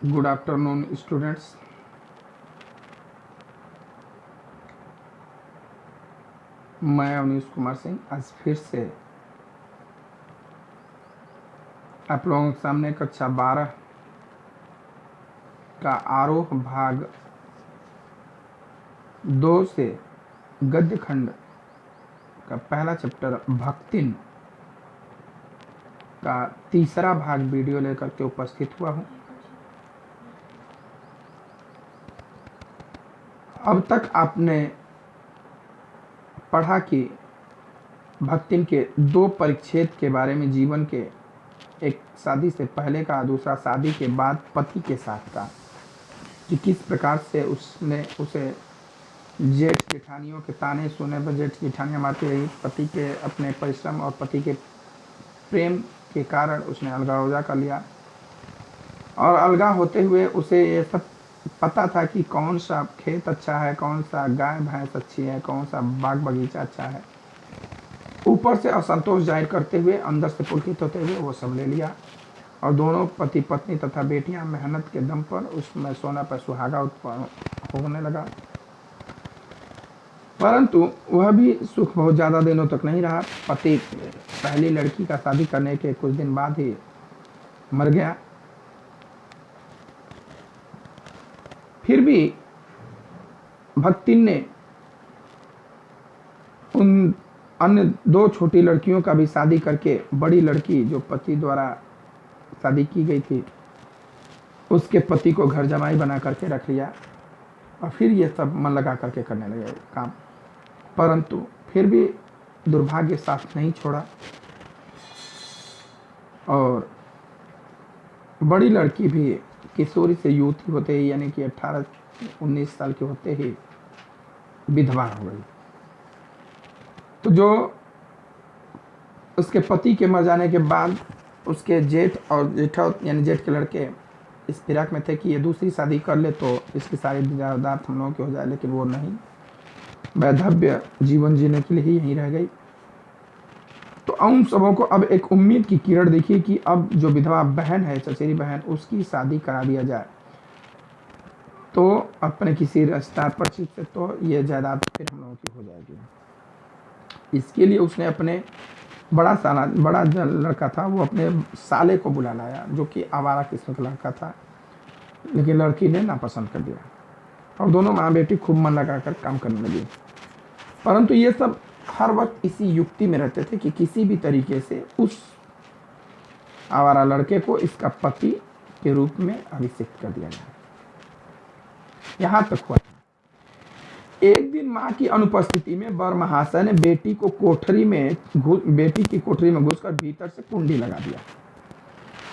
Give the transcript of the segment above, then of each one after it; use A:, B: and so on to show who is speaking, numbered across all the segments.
A: Good afternoon students. मैं अवनीश कुमार सिंह आज फिर से आप लोगों के सामने कक्षा 12 का आरोह भाग 2 से गद्य खंड का पहला चैप्टर भक्तिन का तीसरा भाग वीडियो लेकर के उपस्थित हुआ हूँ। अब तक आपने पढ़ा कि भक्तिन के 2 परिच्छेद के बारे में, जीवन के, एक शादी से पहले का, दूसरा शादी के बाद पति के साथ का, कि किस प्रकार से उसने उसे जेठ जेठानियों के ताने सुने पर जेठ जेठानियाँ मारती रही, पति के अपने परिश्रम और पति के प्रेम के कारण उसने अलगावजा कर लिया, और अलगा होते हुए उसे ये सब पता था कि कौन सा खेत अच्छा है, कौन सा गाय भैंस अच्छी है, कौन सा बाग बगीचा अच्छा है। ऊपर से असंतोष जाहिर करते हुए, अंदर से पुलकित होते हुए वो सब ले लिया, और दोनों पति पत्नी तथा बेटियां मेहनत के दम पर उसमें सोना पर सुहागा उत्पन्न होने लगा। परंतु वह भी सुख बहुत ज़्यादा दिनों तक नहीं रहा। पति पहली लड़की का शादी करने के कुछ दिन बाद ही मर गया। फिर भी भक्तिन ने उन अन्य 2 छोटी लड़कियों का भी शादी करके बड़ी लड़की जो पति द्वारा शादी की गई थी उसके पति को घर जमाई बना करके रख लिया, और फिर ये सब मन लगा करके करने लगे काम। परंतु फिर भी दुर्भाग्य साथ नहीं छोड़ा, और बड़ी लड़की भी किशोरी से युवती होते ही, यानी कि 18-19 साल के होते ही विधवा हो गई। तो जो उसके पति के मर जाने के बाद उसके जेठ और जेठा यानी जेठ के लड़के इस फिराक में थे कि ये दूसरी शादी कर ले तो इसकी सारी जायदाद हम लोगों की हो जाए, लेकिन वो नहीं, वैधव्य जीवन जीने के लिए ही यहीं रह गई। तो उन सबों को अब एक उम्मीद की किरण दिखी कि अब जो विधवा बहन है, चचेरी बहन, उसकी शादी करा दिया जाए तो अपने किसी रिश्तेदार परिचित से, तो ये जायदाद फिर हम लोगों की हो जाएगी। इसके लिए उसने अपने बड़ा जो लड़का था वो अपने साले को बुला लाया, जो कि आवारा किस्म का लड़का था, लेकिन लड़की ने नापसंद कर दिया, और दोनों माँ बेटी खूब मन लगा कर काम करने लगी। परंतु ये सब हर वक्त इसी युक्ति में रहते थे कि किसी भी तरीके से उस आवारा लड़के को इसका पति के रूप में अभिषिक्त कर दिया जाए। यहाँ तक हुआ। एक दिन माँ की अनुपस्थिति में वर महाशय ने बेटी की कोठरी में घुसकर भीतर से कुंडी लगा दिया,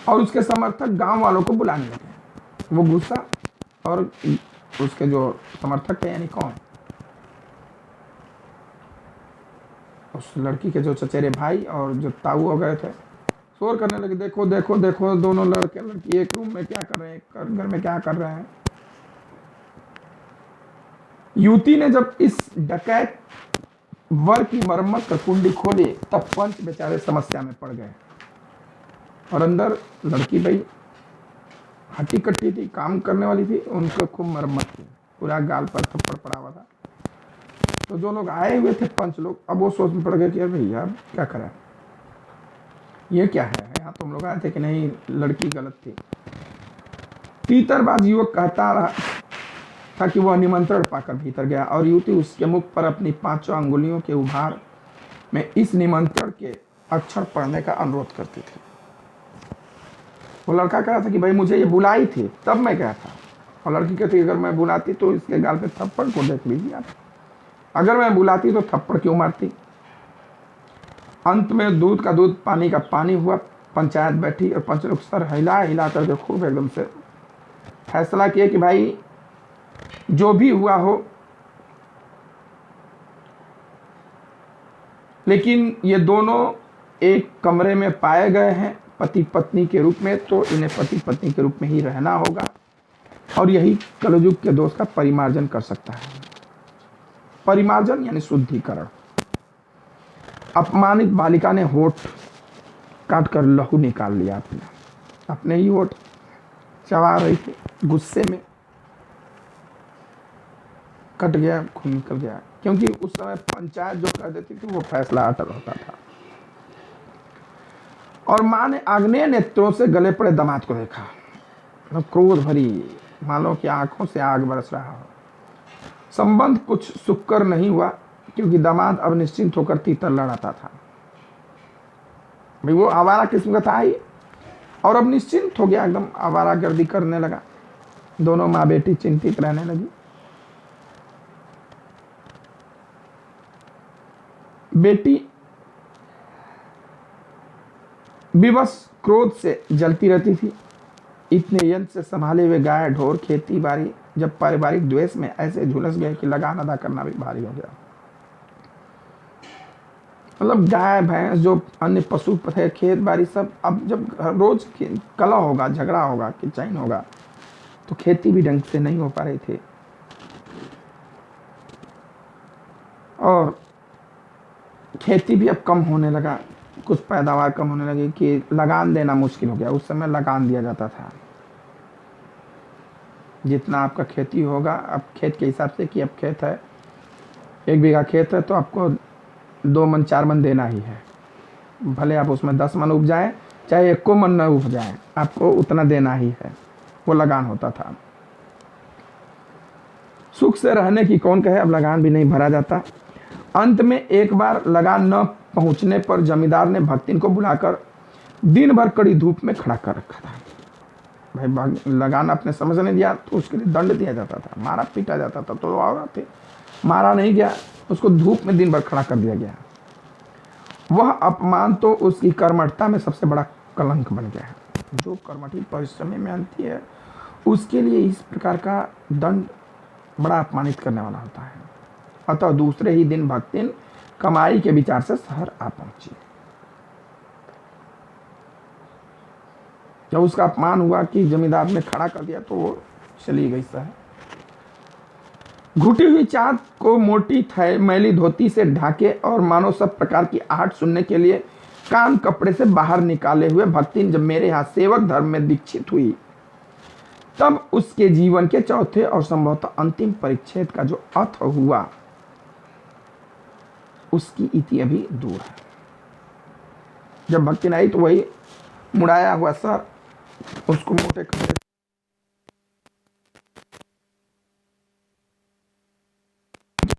A: और उसके समर्थक गांव वालों को बुलाने लगे। वो गुस्सा, और उसके जो समर्थक थे, यानी कौन, उस लड़की के जो चचेरे भाई और जो ताऊ हो गए थे, शोर करने लगे, देखो देखो देखो, दोनों लड़के लड़की एक रूम में क्या कर रहे हैं, घर में क्या कर रहे हैं। युवती ने जब इस डकैत वर की मरम्मत कर कुंडी खोली, तब पंच बेचारे समस्या में पड़ गए, और अंदर लड़की भाई हट्टी कट्टी थी, काम करने वाली थी, उनको खूब मरम्मत थी, पूरा गाल पर थप्पड़ पड़ा हुआ था। तो जो लोग आए हुए थे पंच लोग, अब वो सोच में पड़ गए कि अरे यार क्या करें, ये क्या है, यहाँ तो हम लोग आए थे कि नहीं, लड़की गलत थी। तीतरबाज युवक कहता रहा था कि वह निमंत्रण पाकर भीतर गया, और युवती उसके मुख पर अपनी 5 अंगुलियों के उभार में इस निमंत्रण के अक्षर पढ़ने का अनुरोध करती थी। वो लड़का कह रहा था कि भाई मुझे ये बुलाई थी तब मैं गया था, और लड़की कहती अगर मैं बुलाती तो इसके गाल पे थप्पड़ को देख लीजिए आप, अगर मैं बुलाती तो थप्पड़ क्यों मारती। अंत में दूध का दूध पानी का पानी हुआ। पंचायत बैठी, और पंच लोग सर हिला करके खूब एकदम से फैसला किया कि भाई जो भी हुआ हो, लेकिन ये दोनों एक कमरे में पाए गए हैं पति पत्नी के रूप में, तो इन्हें पति पत्नी के रूप में ही रहना होगा, और यही कलयुग के दोष का परिमार्जन कर सकता है। परिमार्जन यानी शुद्धिकरण। अपमानित बालिका ने होठ काट कर लहू निकाल लिया अपने ही होठ चबा रही थी, गुस्से में कट गया, खून निकल गया, क्योंकि उस समय पंचायत जो कर देती थी वो फैसला अटल होता था। और माँ ने आग्नेय नेत्रों से गले पड़े दामाद को देखा, मतलब क्रोध भरी, मानो कि आंखों से आग बरस रहा हो। संबंध कुछ सुखकर नहीं हुआ, क्योंकि दामाद अब निश्चिंत होकर तीतर लड़ाता था। भाई वो आवारा किस्म का था ही, और अब निश्चिंत हो गया, एकदम आवारागर्दी करने लगा। दोनों माँ बेटी चिंतित रहने लगी। बेटी विवश क्रोध से जलती रहती थी। इतने यंत्र से संभाले हुए गाय ढोर खेती बाड़ी जब पारिवारिक द्वेष में ऐसे झुलस गए कि लगान अदा करना भी भारी हो गया। मतलब गाय भैंस जो अन्य पशु थे, खेत बाड़ी सब, अब जब रोज कलह होगा, झगड़ा होगा, किचैन होगा, तो खेती भी ढंग से नहीं हो पा रही थी। और खेती भी अब कम होने लगा, कुछ पैदावार कम होने लगी कि लगान देना मुश्किल हो गया। उस समय लगान दिया जाता था, जितना आपका खेती होगा, अब खेत के हिसाब से कि अब खेत है 1 बीघा खेत है तो आपको 2 मन 4 मन देना ही है। भले आप उसमें 10 मन उपजाएं, चाहे 1 मन न उपजाएं, आपको उतना देना ही है। वो लगान होता था। सुख से रहने की कौन कहे, अब लगान भी नहीं भरा जाता। अंत में एक बार लगान न पहुंचने पर जमींदार ने भक्तिन को बुलाकर दिन भर कड़ी धूप में खड़ा कर रखा था। भाई लगान अपने समझ नहीं दिया तो उसके लिए दंड दिया जाता था, मारा पीटा जाता था। तो औरत थे, मारा नहीं गया, उसको धूप में दिन भर खड़ा कर दिया गया। वह अपमान तो उसकी कर्मठता में सबसे बड़ा कलंक बन गया है। जो कर्मठी परिश्रमी मेहनती है, उसके लिए इस प्रकार का दंड बड़ा अपमानित करने वाला होता है। अतः दूसरे ही दिन भक्तिन कमाई के विचार से शहर आ पहुंची। जब उसका अपमान हुआ कि जमींदार ने खड़ा कर दिया तो वो चली गई शहर। घुटी हुई चाँद को मोटी मैली धोती से ढाके और मानो सब प्रकार की आहट सुनने के लिए कान कपड़े से बाहर निकाले हुए भक्तिन जब मेरे यहाँ सेवक धर्म में दीक्षित हुई, तब उसके जीवन के चौथे और संभवतः अंतिम परिच्छेद का जो अर्थ हुआ, उसकी इति अभी दूर है। जब भक्तिन आई तो वही मुड़ाया हुआ सर, उसको मोटे कपड़े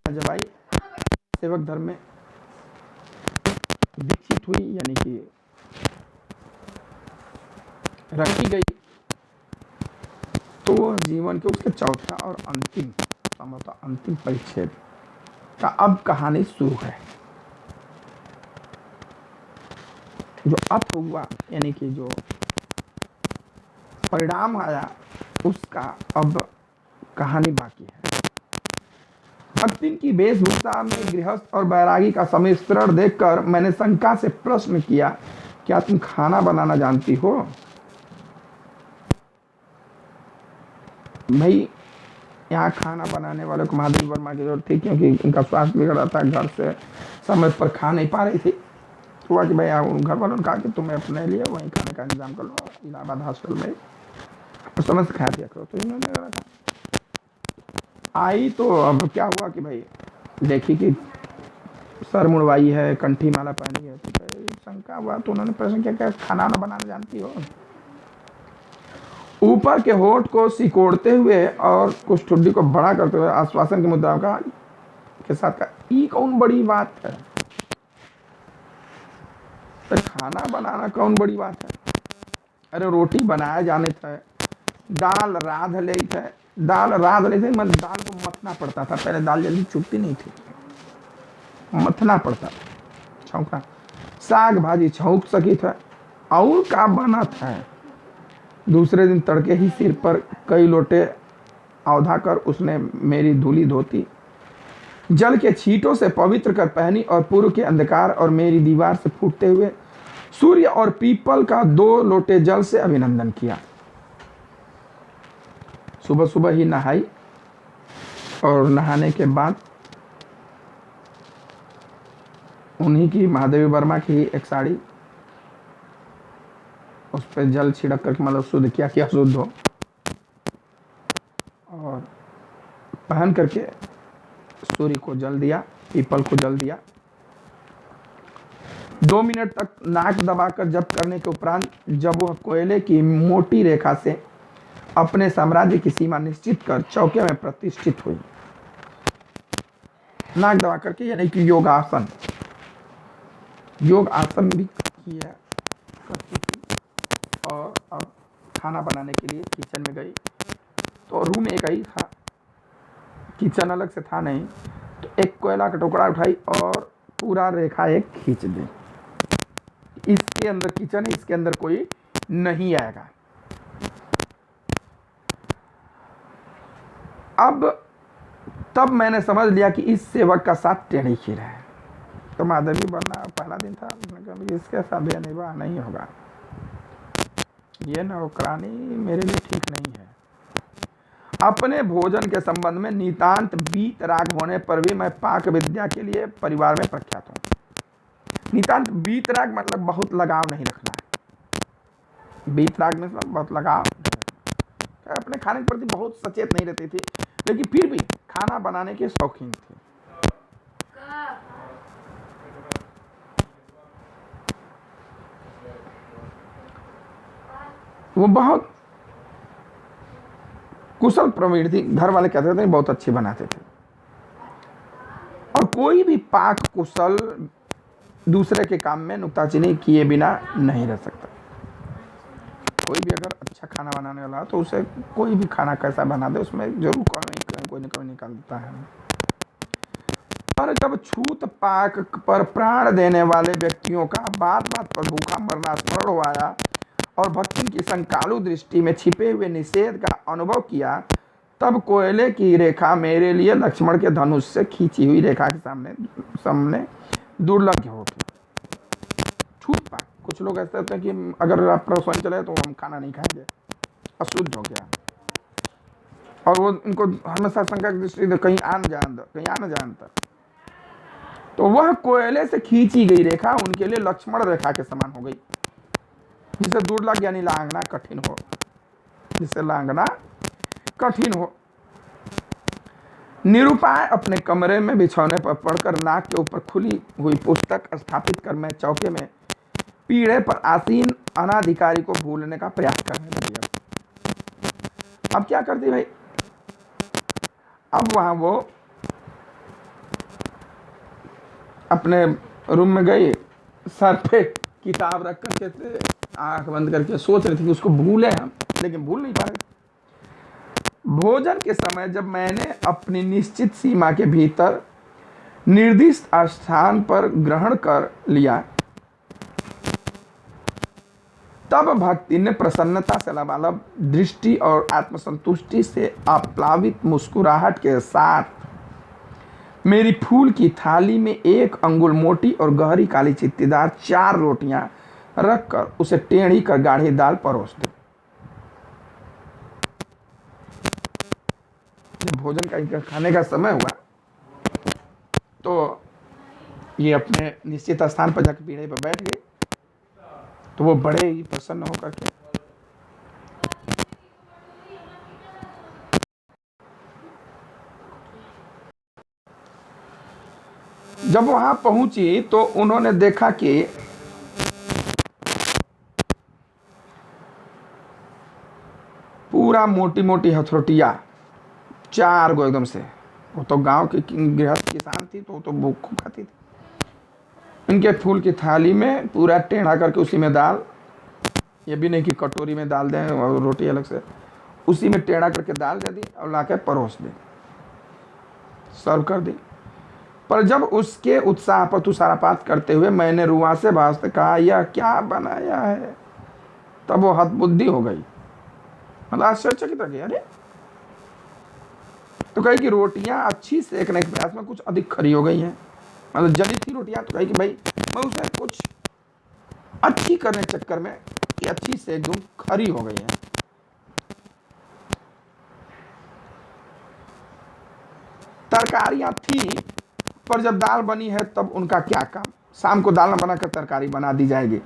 A: जब आई, सेवक धर्म में दीक्षित हुई, यानी कि रखी गई, तो वह जीवन के उसके चौथा और अंतिम परिच्छेद का अब कहानी शुरू है। जो अर्थ हुआ, यानी कि जो परिणाम आया, उसका अब कहानी बाकी है। भक्तिन की वेशभूषा में गृहस्थ और बैरागी का सम्मिश्रण देखकर मैंने शंका से प्रश्न किया, क्या तुम खाना बनाना जानती हो? भाई यहाँ खाना बनाने वाले को महादेवी वर्मा की जरूरत थी, क्योंकि उनका स्वास्थ्य बिगड़ रहा था, घर से समय पर खा नहीं पा रही थी। हुआ कि भाई घर वालों ने कहा कि तुम्हें अपने लिए वहीं खाने का इंतजाम कर लो, इलाहाबाद हॉस्टल में, और समय से खा दिया करो। तो इन्होंने कहा आई, तो अब क्या हुआ कि भाई देखी कि सर मुड़वाई है, कंठी माला पहनी है, तो शंका हुआ। तो उन्होंने प्रश्न किया, क्या खाना ना बनाना जानती हो? ऊपर के होठ को सिकोड़ते हुए और कुछ ठुड्डी को बड़ा करते हुए आश्वासन की मुद्रा का के साथ का, ये कौन बड़ी बात है? तो खाना बनाना कौन बड़ी बात है? अरे रोटी बनाया जाने थे, दाल राध ले थे, मतलब दाल को मथना पड़ता था। पहले दाल जल्दी चुपती नहीं थी, मथना पड़ता था, छौंकना। साग भाजी छौंक सकी था, और का बना था। दूसरे दिन तड़के ही सिर पर कई लोटे औधा कर उसने मेरी धूली धोती जल के छींटों से पवित्र कर पहनी, और पूर्व के अंधकार और मेरी दीवार से फूटते हुए सूर्य और पीपल का 2 लोटे जल से अभिनंदन किया। सुबह सुबह ही नहाई, और नहाने के बाद उन्हीं की महादेवी वर्मा की एक साड़ी, उस पर जल छिड़क करके, मतलब शुद्ध किया कि अशुद्ध हो, पहन करके सूर्य को जल दिया, पीपल को जल दिया। 2 मिनट तक नाक दबाकर जप करने के उपरांत जब वह कोयले की मोटी रेखा से अपने साम्राज्य की सीमा निश्चित कर चौके में प्रतिष्ठित हुई। नाक दबा करके, यानी कि योग आसन भी किया करती थी। और अब खाना बनाने के लिए किचन में गई, तो रूम एक ही था, किचन अलग से था नहीं, तो एक कोयला का टुकड़ा उठाई और पूरा रेखा एक खींच दी। इसके अंदर किचन है, इसके अंदर कोई नहीं आएगा। अब तब मैंने समझ लिया कि इस सेवक का साथ टेढ़ी खीर है। तो माधवी बनना पहला दिन था, इसके साथ बेनिभा नहीं होगा, ये नौकरानी मेरे लिए ठीक नहीं है। अपने भोजन के संबंध में नितांत वीतराग होने पर भी मैं पाक विद्या के लिए परिवार में प्रख्यात हूँ। नितांत वीतराग मतलब बहुत लगाव नहीं रखना है। वीतराग में बहुत लगाव, अपने खाने के प्रति बहुत सचेत नहीं रहती थी, लेकिन फिर भी खाना बनाने के शौकीन थे। वो बहुत कुशल प्रवीण थी, घर वाले कहते थे बहुत अच्छी बनाते थे। और कोई भी पाक कुशल दूसरे के काम में नुक्ताचीनी किए बिना नहीं रह सकता। कोई भी अगर अच्छा खाना बनाने वाला तो उसे कोई भी खाना कैसा बना दे उसमें जरूर कोई न कोई निकाल देता है। पर जब छूत पाक पर प्राण देने वाले व्यक्तियों का बात बात पर भूखा मरना स्मरण हो आया और भक्ति की संकालु दृष्टि में छिपे हुए निषेध का अनुभव किया, तब कोयले की रेखा मेरे लिए लक्ष्मण के धनुष से खींची हुई रेखा के सामने दुर्लभ होगी। छूत पाक, कुछ लोग ऐसे होते हैं कि अगर आप रसोई चले तो हम खाना नहीं खाएंगे, अशुद्ध हो गया, और वो उनको हमेशा शंका की दृष्टि कहीं आन जान तक। तो वह कोयले से खींची गई रेखा उनके लिए लक्ष्मण रेखा के समान हो गई, जिसे दुर्लभ यानी लांघना कठिन हो, जिसे लांघना कठिन हो। निरुपाय अपने कमरे में बिछौने पर पड़कर नाक के ऊपर खुली हुई पुस्तक स्थापित कर मैं चौके में पीढ़े पर आसीन अनाधिकारी को भूलने का प्रयास करने लगी। अब क्या करती भाई, अब वहां वो अपने रूम में गई, सर पे किताब रख करके आंख बंद करके सोच रही थी कि उसको भूले हम, लेकिन भूल नहीं पा रहे। भोजन के समय जब मैंने अपनी निश्चित सीमा के भीतर निर्दिष्ट स्थान पर ग्रहण कर लिया, तब भक्ति ने प्रसन्नता से लबालब दृष्टि और आत्मसंतुष्टि से आप्लावित मुस्कुराहट के साथ मेरी फूल की थाली में 1 अंगुल मोटी और गहरी काली चित्तीदार 4 रोटियां रखकर उसे टेढ़ी कर गाढ़ी दाल परोस दी। जब भोजन का खाने का समय हुआ तो ये अपने निश्चित स्थान पर जाकर पीढ़े पर बैठ गए। तो वो बड़े ही प्रसन्न होकर के जब वहां पहुंची तो उन्होंने देखा कि पूरा मोटी मोटी हथरोटियां 4 गो एकदम से, वो तो गांव की गृहस्थ किसान थी तो वो तो भूख खाती थी। उनके फूल की थाली में पूरा टेढ़ा करके उसी में दाल, ये भी नहीं कि कटोरी में डाल दें और रोटी अलग से, उसी में टेढ़ा करके दाल दे दी और लाके परोस दी, सर्व कर दी। पर जब उसके उत्साह पर तुषारपात करते हुए मैंने रुआ से भासते कहा यह क्या बनाया है, तब वो हतबुद्धि हो गई, मतलब आश्चर्यचकित रह गई। अरे तो कही कि रोटियां अच्छी सेकने के प्रयास में कुछ अधिक खरी हो गई हैं, मतलब जली थी रोटियां, तो कही कि भाई मैं उसे कुछ अच्छी करने के चक्कर में कि अच्छी से एकदम खरी हो गई है। तरकारियां थी पर जब दाल बनी है तब उनका क्या काम, शाम को दाल न बनाकर तरकारी बना दी जाएगी।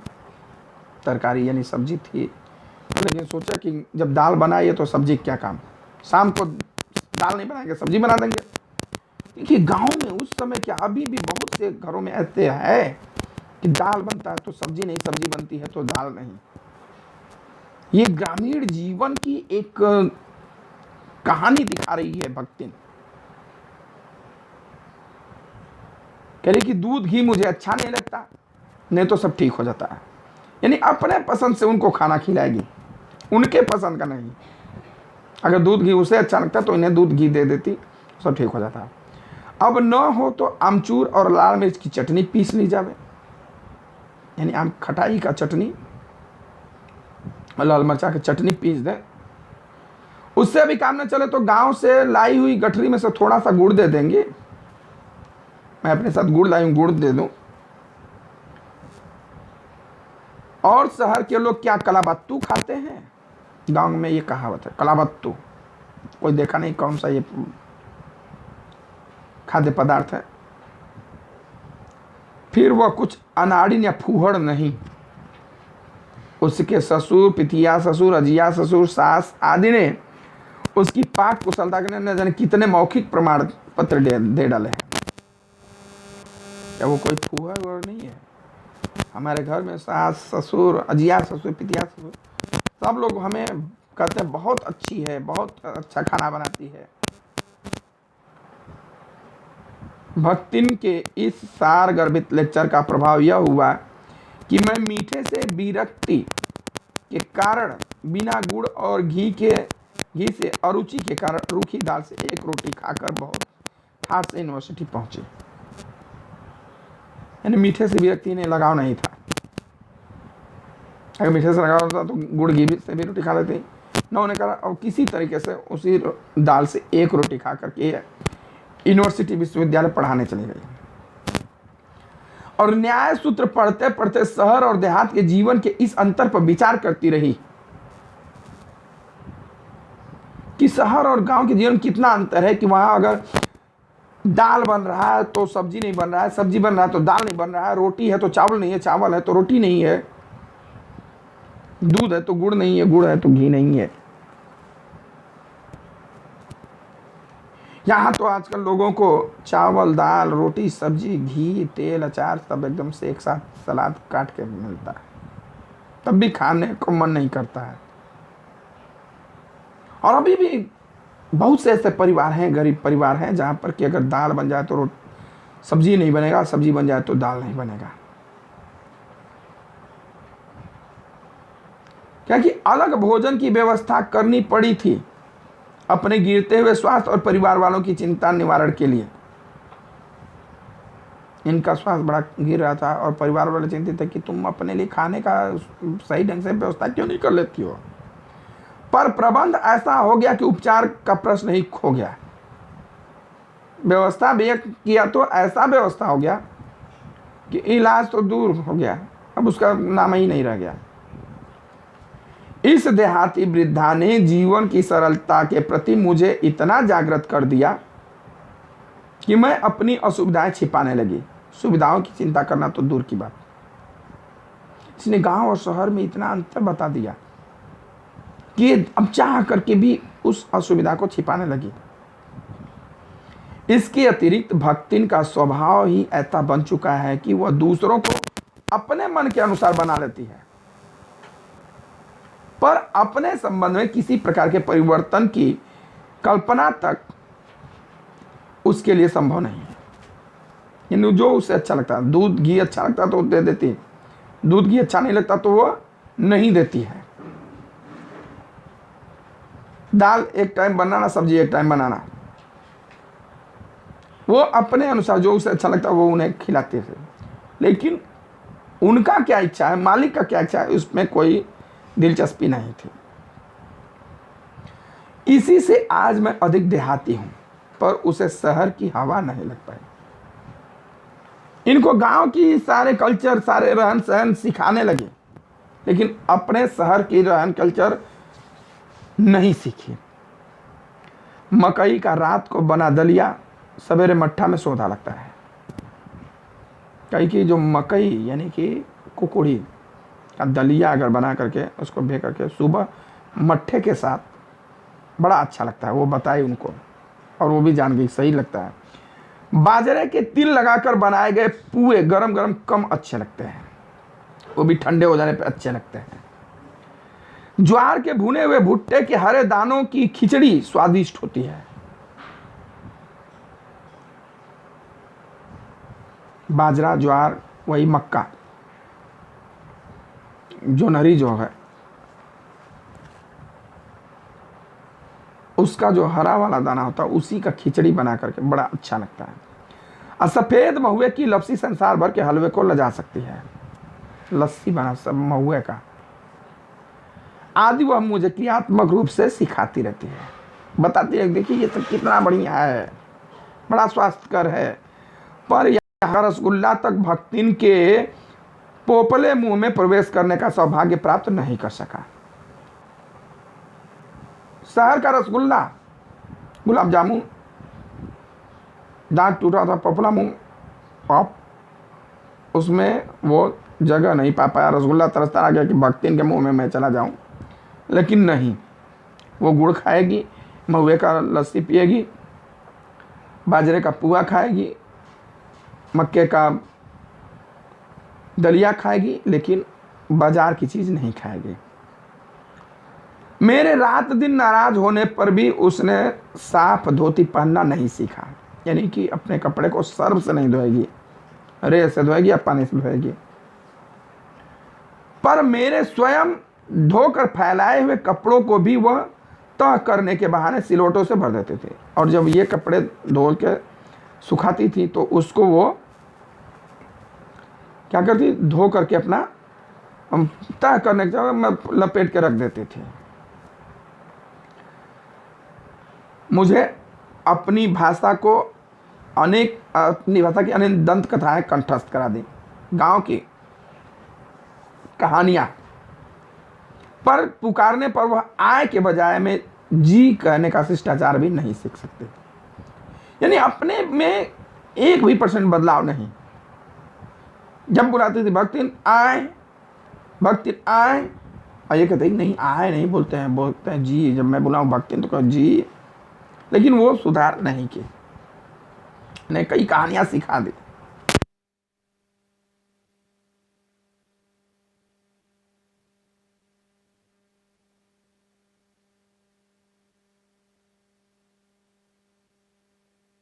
A: तरकारी यानी सब्जी थी, लेकिन सोचा कि जब दाल बनाई है तो सब्जी क्या काम, शाम को दाल नहीं बनाएंगे, सब्जी बना देंगे। देखिए गांव में उस समय क्या, अभी भी बहुत से घरों में ऐसे है कि दाल बनता है तो सब्जी नहीं, सब्जी बनती है तो दाल नहीं। ये ग्रामीण जीवन की एक कहानी दिखा रही है भक्तिन। कह रही कि दूध घी मुझे अच्छा नहीं लगता, नहीं तो सब ठीक हो जाता है। यानी अपने पसंद से उनको खाना खिलाएगी, उनके पसंद का नहीं। अगर दूध घी उसे अच्छा लगता तो इन्हें दूध घी दे देती, सब ठीक हो जाता। अब न हो तो आमचूर और लाल मिर्च की चटनी पीस ली जावे, यानी आम खटाई का चटनी और लाल मिर्चा की चटनी पीस दे। उससे भी काम न चले तो गांव से लाई हुई गठरी में से थोड़ा सा गुड़ दे देंगे। मैं अपने साथ गुड़ लाई हूं, गुड़ दे दूं। और शहर के लोग क्या कलाबत्तू खाते हैं? गांव में ये कहावत है, कलाबत्तू। कोई देखा नहीं कौन सा ये खाद्य पदार्थ है। फिर वह कुछ अनाड़िन या फूहड़ नहीं। उसके ससुर, पितिया ससुर, अजिया ससुर, सास आदि ने उसकी पाक कुशलता के न जाने कितने मौखिक प्रमाण पत्र दे डाले हैं। क्या वो कोई फूहड़ नहीं है? हमारे घर में सास ससुर, अजिया ससुर, पितिया ससुर सब लोग हमें कहते हैं बहुत अच्छी है, बहुत अच्छा खाना बनाती है। भक्तिन के इस सार गर्भित लेक्चर का प्रभाव यह हुआ कि मैं मीठे से विरक्ति के कारण बिना गुड़ और घी से अरुचि के कारण रूखी दाल से एक रोटी खाकर बहुत ठाठ से यूनिवर्सिटी पहुंचे। यानी मीठे से विरक्ति ने लगाव नहीं था। अगर मीठे से लगाव होता तो गुड़ घी से भी रोटी खा लेते। न होने का और किसी तरीके से उसी दाल से एक रोटी खा करके यूनिवर्सिटी विश्वविद्यालय पढ़ाने चली गई। और न्याय सूत्र पढ़ते पढ़ते शहर और देहात के जीवन के इस अंतर पर विचार करती रही कि शहर और गांव के जीवन कितना अंतर है। कि वहां अगर दाल बन रहा है तो सब्जी नहीं बन रहा है, सब्जी बन रहा है तो दाल नहीं बन रहा है, रोटी है तो चावल नहीं है, चावल है तो रोटी नहीं है, दूध है तो गुड़ नहीं है, गुड़ है तो घी नहीं है। यहाँ तो आजकल लोगों को चावल, दाल, रोटी, सब्जी, घी, तेल, अचार सब एकदम से एक साथ सलाद काट के मिलता है, तब भी खाने को मन नहीं करता है। और अभी भी बहुत से ऐसे परिवार हैं, गरीब परिवार हैं, जहाँ पर कि अगर दाल बन जाए तो सब्जी नहीं बनेगा, सब्जी बन जाए तो दाल नहीं बनेगा। क्योंकि अलग भोजन की व्यवस्था करनी पड़ी थी अपने गिरते हुए स्वास्थ्य और परिवार वालों की चिंता निवारण के लिए। इनका स्वास्थ्य बड़ा गिर रहा था और परिवार वाले चिंतित थे कि तुम अपने लिए खाने का सही ढंग से व्यवस्था क्यों नहीं कर लेती हो। पर प्रबंध ऐसा हो गया कि उपचार का प्रश्न ही खो गया। व्यवस्था भी किया तो ऐसा व्यवस्था हो गया कि इलाज तो दूर हो गया, अब उसका नाम ही नहीं रह गया। इस देहाती वृद्धा ने जीवन की सरलता के प्रति मुझे इतना जागृत कर दिया कि मैं अपनी असुविधाएं छिपाने लगी। सुविधाओं की चिंता करना तो दूर की बात, इसने गांव और शहर में इतना अंतर बता दिया कि अब चाह करके भी उस असुविधा को छिपाने लगी। इसके अतिरिक्त भक्तिन का स्वभाव ही ऐसा बन चुका है कि वह दूसरों को अपने मन के अनुसार बना लेती है, पर अपने संबंध में किसी प्रकार के परिवर्तन की कल्पना तक उसके लिए संभव नहीं है। यानी जो उसे अच्छा लगता है, दूध घी अच्छा लगता तो दे देती है, दूध घी अच्छा नहीं लगता तो वो नहीं देती है। दाल एक टाइम बनाना, सब्जी एक टाइम बनाना, वो अपने अनुसार जो उसे अच्छा लगता है वो उन्हें खिलाते थे। लेकिन उनका क्या इच्छा है, मालिक का क्या इच्छा है, उसमें कोई दिलचस्पी नहीं थी। इसी से आज मैं अधिक देहाती हूं, पर उसे शहर की हवा नहीं लग पाई। इनको गांव की सारे कल्चर, सारे रहन सहन सिखाने लगे, लेकिन अपने शहर की रहन कल्चर नहीं सीखी। मकई का रात को बना दलिया सवेरे मट्ठा में सौदा लगता है। कई की जो मकई यानी कि कुकुड़ी का दलिया अगर बना करके उसको भे करके सुबह मट्ठे के साथ बड़ा अच्छा लगता है, वो बताए उनको। और वो भी जान गई सही लगता है। बाजरे के तिल लगाकर बनाए गए पुए गरम गरम कम अच्छे लगते हैं, वो भी ठंडे हो जाने पे अच्छे लगते हैं। ज्वार के भुने हुए भुट्टे के हरे दानों की खिचड़ी स्वादिष्ट होती है। बाजरा, ज्वार, वही मक्का, जोनहरी जो है उसका जो हरा वाला दाना होता है उसी का खिचड़ी बना करके बड़ा अच्छा लगता है। और सफेद महुए की लस्सी संसार भर के हलवे को लजा सकती है। लस्सी बना सब महुए का आदि वह मुझे क्रियात्मक रूप से सिखाती रहती है, बताती है देखिए ये सब कितना बढ़िया है, बड़ा स्वास्थ्यकर है। पर यह रसगुल्ला तक भक्तिन के पोपले मुंह में प्रवेश करने का सौभाग्य प्राप्त नहीं कर सका। शहर का रसगुल्ला, गुलाब जामुन, दांत टूटा था पोपला मुंह, आप उसमें वो जगह नहीं पा पाया। रसगुल्ला तरसता आ गया कि भक्तिन के मुंह में मैं चला जाऊं, लेकिन नहीं, वो गुड़ खाएगी, महुए का लस्सी पिएगी, बाजरे का पुआ खाएगी, मक्के का दलिया खाएगी, लेकिन बाजार की चीज़ नहीं खाएगी। मेरे रात दिन नाराज होने पर भी उसने साफ धोती पहनना नहीं सीखा, यानी कि अपने कपड़े को सर्फ से नहीं धोएगी, रेत से धोएगी या पानी से धोएगी। पर मेरे स्वयं धोकर फैलाए हुए कपड़ों को भी वह तह करने के बहाने सिलोटों से भर देते थे, और जब ये कपड़े धो के सुखाती थी तो उसको वो क्या करती, धो करके अपना तह करने के जगह लपेट के रख देते थे। मुझे अपनी भाषा की अनेक दंत कथाएं कंठस्थ करा दी, गांव की कहानियां, पर पुकारने पर वह आय के बजाय में जी कहने का शिष्टाचार भी नहीं सीख सकते। यानी अपने में 1% बदलाव नहीं। जब बुलाती थी भक्तिन आए, भक्तिन आए, और ये कहते नहीं आए नहीं बोलते हैं जी। जब मैं बुलाऊं भक्तिन तो कहो जी, लेकिन वो सुधार नहीं किए, ने कई कहानियां सिखा दी।